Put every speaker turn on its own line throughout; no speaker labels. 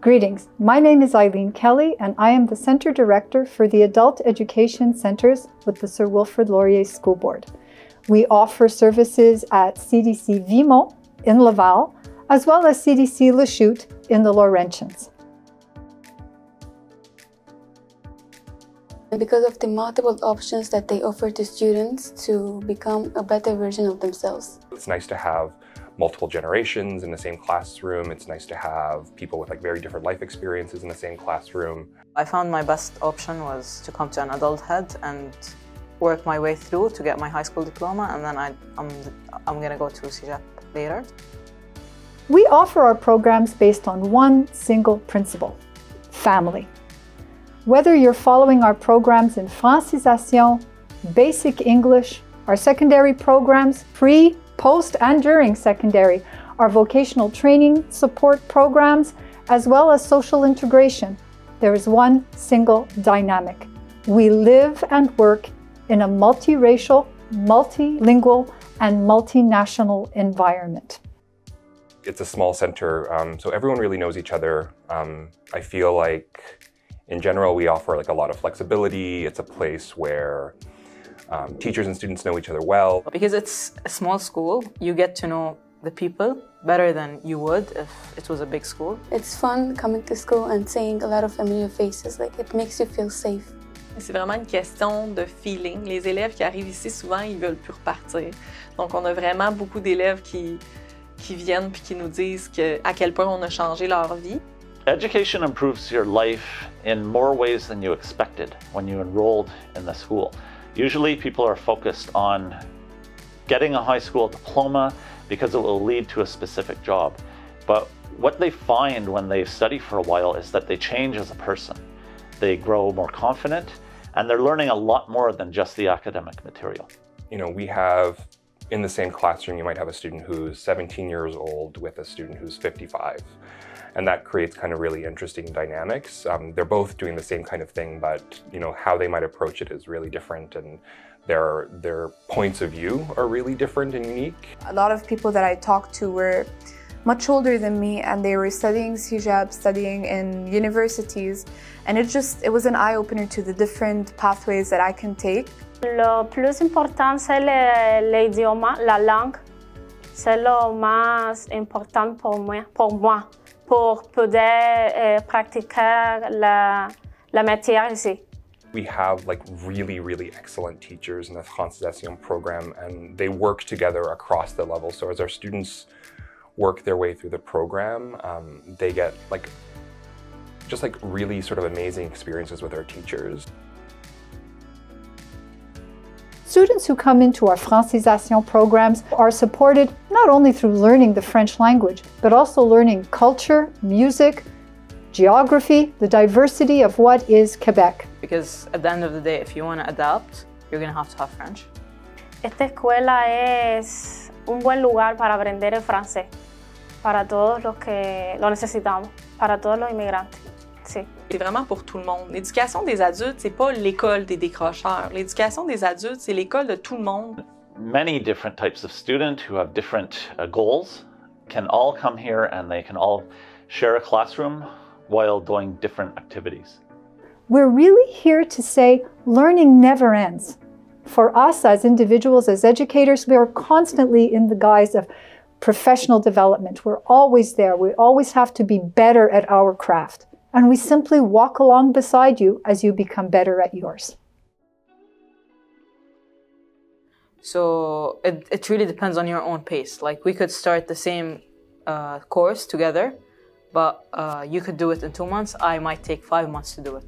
Greetings, my name is Eileen Kelly and I am the Centre Director for the Adult Education Centres with the Sir Wilfrid Laurier School Board. We offer services at CDC Vimont in Laval, as well as CDC Lachute in the Laurentians.
Because of the multiple options that they offer to students to become a better version of themselves.
It's nice to have multiple generations in the same classroom. It's nice to have people with very different life experiences in the same classroom.
I found my best option was to come to an adulthood and work my way through to get my high school diploma, and then I'm going to go to CEGEP later.
We offer our programs based on one single principle: family. Whether you're following our programs in Francisation, Basic English, our secondary programs, pre, post, and during secondary, our vocational training support programs, as well as social integration, there is one single dynamic. We live and work in a multiracial, multilingual, and multinational environment.
It's a small center, so everyone really knows each other. I feel like in general, we offer a lot of flexibility. It's a place where teachers and students know each other well.
Because it's a small school, you get to know the people better than you would if it was a big school.
It's fun coming to school and seeing a lot of familiar faces. It makes you feel safe.
C'est vraiment une question de feeling. Les élèves qui arrivent ici, souvent, ils veulent plus repartir. Donc, on a vraiment beaucoup d'élèves qui viennent puis qui nous disent à quel point on a changé leur vie.
Education improves your life in more ways than you expected when you enrolled in the school. Usually people are focused on getting a high school diploma because it will lead to a specific job. But what they find when they study for a while is that they change as a person. They grow more confident and they're learning a lot more than just the academic material.
You know, we have in the same classroom, you might have a student who's 17 years old with a student who's 55. And that creates really interesting dynamics. They're both doing the same kind of thing, but how they might approach it is really different, and their points of view are really different and unique.
A lot of people that I talked to were much older than me, and they were studying CEGEP, studying in universities, and it was an eye-opener to the different pathways that I can take.
Lo plus important c'est l'idioma, la langue. C'est lo más important pour moi. Pour poder pratiquer la matière ici.
We have really, really excellent teachers in the Francisation program, and they work together across the level. So as our students work their way through the program, they get just really amazing experiences with our teachers.
Students who come into our Francisation programs are supported not only through learning the French language, but also learning culture, music, geography, the diversity of what is Quebec.
Because at the end of the day, if you want to adapt, you're going to have French.
Esta escuela es un buen lugar para aprender el francés, para todos los que lo necesitamos, para todos los inmigrantes. Sí.
C'est vraiment pour tout le monde. L'éducation des adultes, c'est pas l'école des décrocheurs. L'éducation des adultes, c'est l'école de tout le monde.
Many different types of students who have different goals can all come here and they can all share a classroom while doing different activities.
We're really here to say learning never ends. For us as individuals, as educators, we are constantly in the guise of professional development. We're always there. We always have to be better at our craft. And we simply walk along beside you as you become better at yours.
So it really depends on your own pace. We could start the same course together, but you could do it in 2 months. I might take 5 months to do it,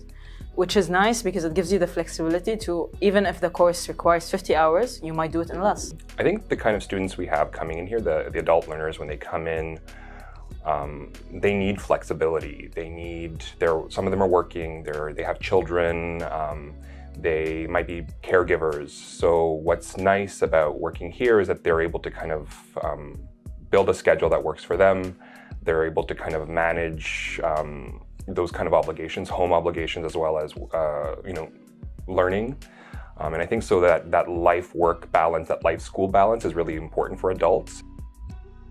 which is nice because it gives you the flexibility to, even if the course requires 50 hours, you might do it in less.
I think the kind of students we have coming in here, the adult learners, when they come in, they need flexibility. Some of them are working, they have children, they might be caregivers. So what's nice about working here is that they're able to build a schedule that works for them. They're able to manage those obligations, home obligations, as well as learning. And I think so that life-work balance, that life-school balance is really important for adults.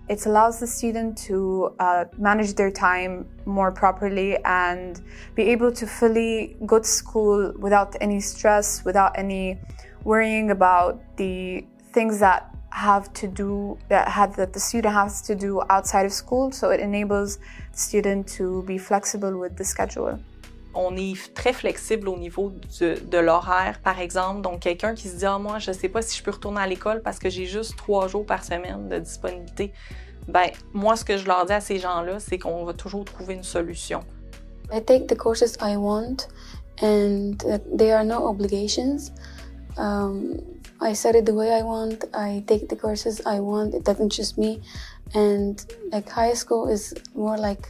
It allows the student to manage their time more properly and be able to fully go to school without any stress, without any worrying about the things that the student has to do outside of school. So it enables the student to be flexible with the schedule.
On est très flexible au niveau de l'horaire, par exemple. Donc, quelqu'un qui se dit « Ah, moi, je ne sais pas si je peux retourner à l'école parce que j'ai juste 3 jours par semaine de disponibilité. » Ben, moi, ce que je leur dis à ces gens-là, c'est qu'on va toujours trouver une solution.
I take the courses I want and there are no obligations. I study the way I want. I take the courses I want. It doesn't just me. And like high school is more like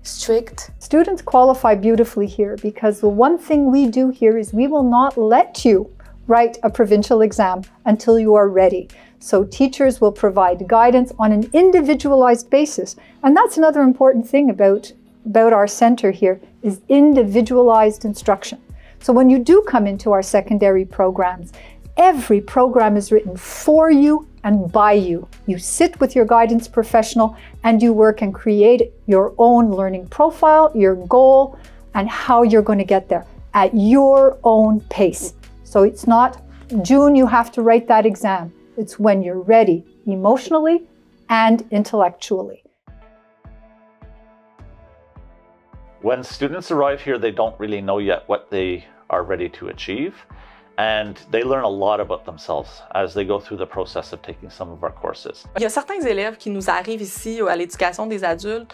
strict.
Students qualify beautifully here because the one thing we do here is we will not let you write a provincial exam until you are ready. So teachers will provide guidance on an individualized basis. And that's another important thing about our center here is individualized instruction. So when you do come into our secondary programs, every program is written for you and by you. You sit with your guidance professional and you work and create your own learning profile, your goal, and how you're going to get there at your own pace. So it's not June, you have to write that exam. It's when you're ready emotionally and intellectually.
When students arrive here, they don't really know yet what they are ready to achieve. And they learn a lot about themselves as they go through the process of taking some of our courses.
Il y a certains élèves qui nous arrivent ici à l'éducation des adultes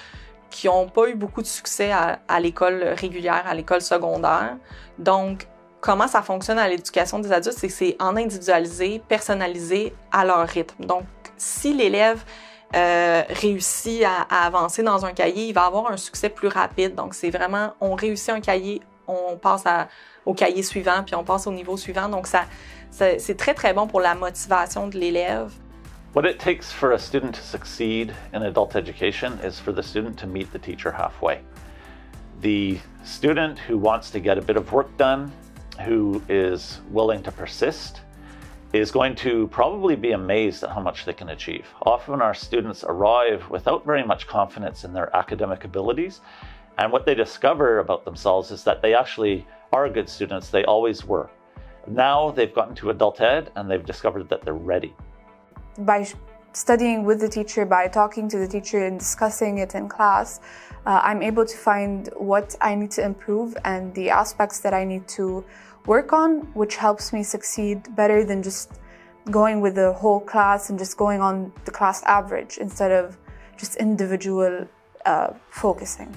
qui n'ont pas eu beaucoup de succès à l'école régulière, à l'école secondaire. Donc, comment ça fonctionne à l'éducation des adultes, c'est que c'est en individualisé, personnalisé à leur rythme. Donc, si l'élève réussit à avancer dans un cahier, il va avoir un succès plus rapide. Donc, c'est vraiment, on réussit un cahier, on passe au cahier suivant, puis on passe au niveau suivant. Donc, c'est très, très bon pour la motivation de l'élève.
What it takes for a student to succeed in adult education is for the student to meet the teacher halfway. The student who wants to get a bit of work done, who is willing to persist, is going to probably be amazed at how much they can achieve. Often our students arrive without very much confidence in their academic abilities, and what they discover about themselves is that they actually are good students. They always were. Now they've gotten to adult ed and they've discovered that they're ready.
By studying with the teacher, by talking to the teacher and discussing it in class, I'm able to find what I need to improve and the aspects that I need to work on, which helps me succeed better than just going with the whole class and just going on the class average instead of just individual focusing.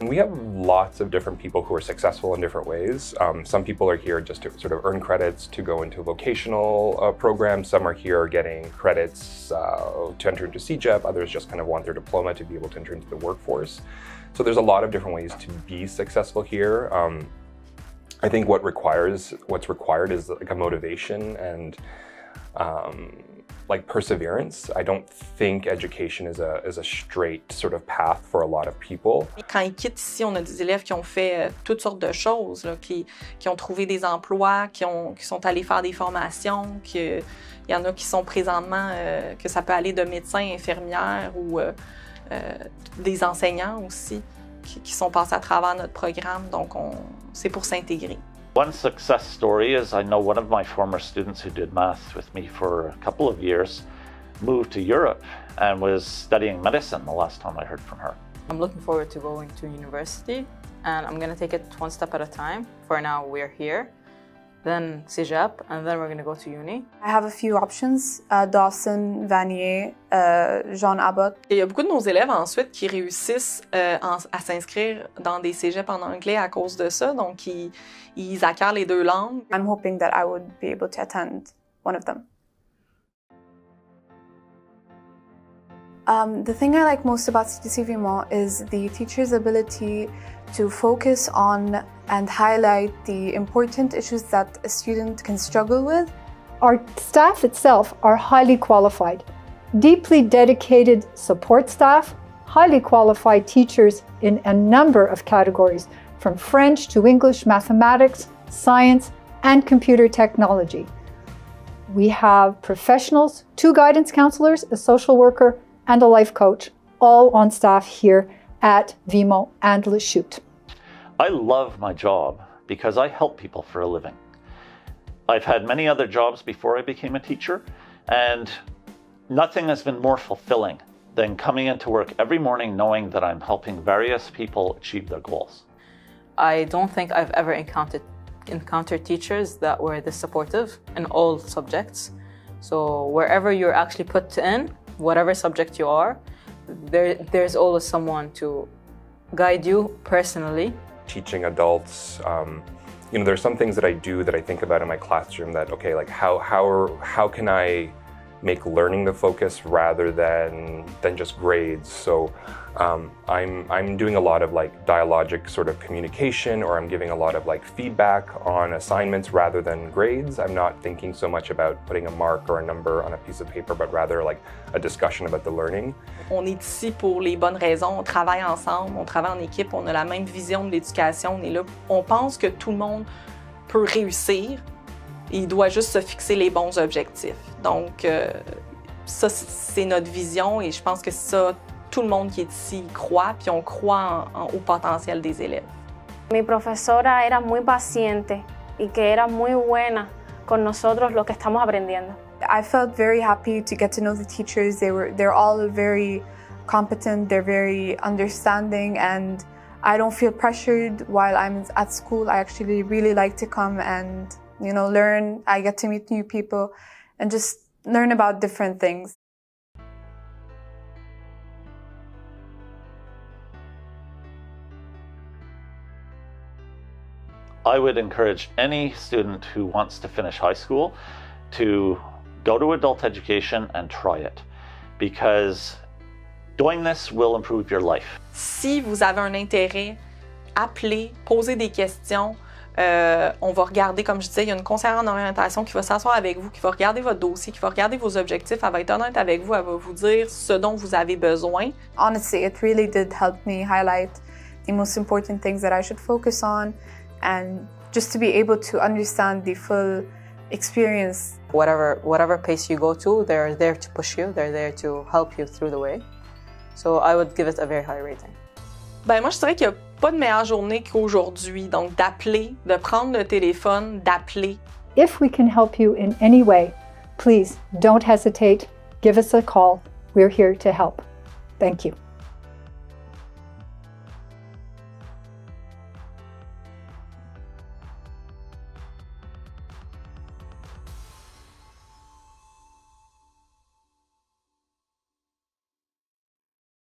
We have lots of different people who are successful in different ways. Some people are here just to sort of earn credits to go into vocational programs. Some are here getting credits to enter into CEGEP. Others just kind of want their diploma to be able to enter into the workforce. So there's a lot of different ways to be successful here. I think what's required is like a motivation and like perseverance. I don't think education is a straight sort of path for a lot of people.
Quand ils quittent ici, on a des élèves qui ont fait toutes sortes de choses, là, qui ont trouvé des emplois, qui sont allés faire des formations, il y en a qui sont présentement, que ça peut aller de médecins, infirmières ou des enseignants aussi, qui sont passés à travers notre programme. Donc, c'est pour s'intégrer.
One success story is I know one of my former students who did math with me for a couple of years moved to Europe and was studying medicine the last time I heard from her.
I'm looking forward to going to university and I'm going to take it one step at a time. For now, we're here, then CEGEP, and then we're going to go to uni.
I have a few options, Dawson, Vanier, Jean Abbott.
Il y a beaucoup de nos élèves ensuite qui réussissent à s'inscrire dans des cégeps en anglais à cause de ça, donc ils acquièrent les deux langues.
I'm hoping that I would be able to attend one of them. The thing I like most about CDC Vimont is the teacher's ability to focus on and highlight the important issues that a student can struggle with.
Our staff itself are highly qualified, deeply dedicated support staff, highly qualified teachers in a number of categories, from French to English, mathematics, science, and computer technology. We have professionals, 2 guidance counselors, a social worker, and a life coach, all on staff here at Vimont and Lachute.
I love my job because I help people for a living. I've had many other jobs before I became a teacher, and nothing has been more fulfilling than coming into work every morning knowing that I'm helping various people achieve their goals.
I don't think I've ever encountered teachers that were this supportive in all subjects. So wherever you're actually put in, whatever subject you are, there's always someone to guide you personally.
Teaching adults, there's some things that I do that I think about in my classroom that, okay, like how can I make learning the focus rather than just grades. So I'm doing a lot of like dialogic sort of communication, or I'm giving a lot of like feedback on assignments rather than grades. I'm not thinking so much about putting a mark or a number on a piece of paper, but rather like a discussion about the learning.
On est ici pour les bonnes raisons, on travaille ensemble, on travaille en équipe, on a la même vision de l'éducation, on est là, on pense que tout le monde peut réussir. Il doit juste se fixer les bons objectifs. Donc, ça, c'est notre vision et je pense que ça, tout le monde qui est ici y croit, puis on croit au potentiel des élèves.
Mi profesora era muy paciente y que era muy buena con nosotros lo que estamos aprendiendo.
I felt very happy to get to know the teachers. They're all very competent, they're very understanding, and I don't feel pressured while I'm at school. I actually really like to come and learn. I get to meet new people and just learn about different things.
I would encourage any student who wants to finish high school to go to adult education and try it, because doing this will improve your life.
Si vous avez un intérêt, appelez, posez des questions. On va regarder, comme je disais, il y a une conseillère en orientation qui va s'asseoir avec vous, qui va regarder votre dossier, qui va regarder vos objectifs, elle va être honnête avec vous, elle va vous dire ce dont vous avez besoin.
Honestly, it really did help me highlight the most important things that I should focus on, and just to be able to understand the full experience.
Whatever pace you go to, they're there to push you, they're there to help you through the way. So I would give it a very high rating.
Ben moi, je dirais qu'il n'y a pas de meilleure journée qu'aujourd'hui. Donc, d'appeler, de prendre le téléphone, d'appeler.
If we can help you in any way, please don't hesitate. Give us a call. We're here to help. Thank you.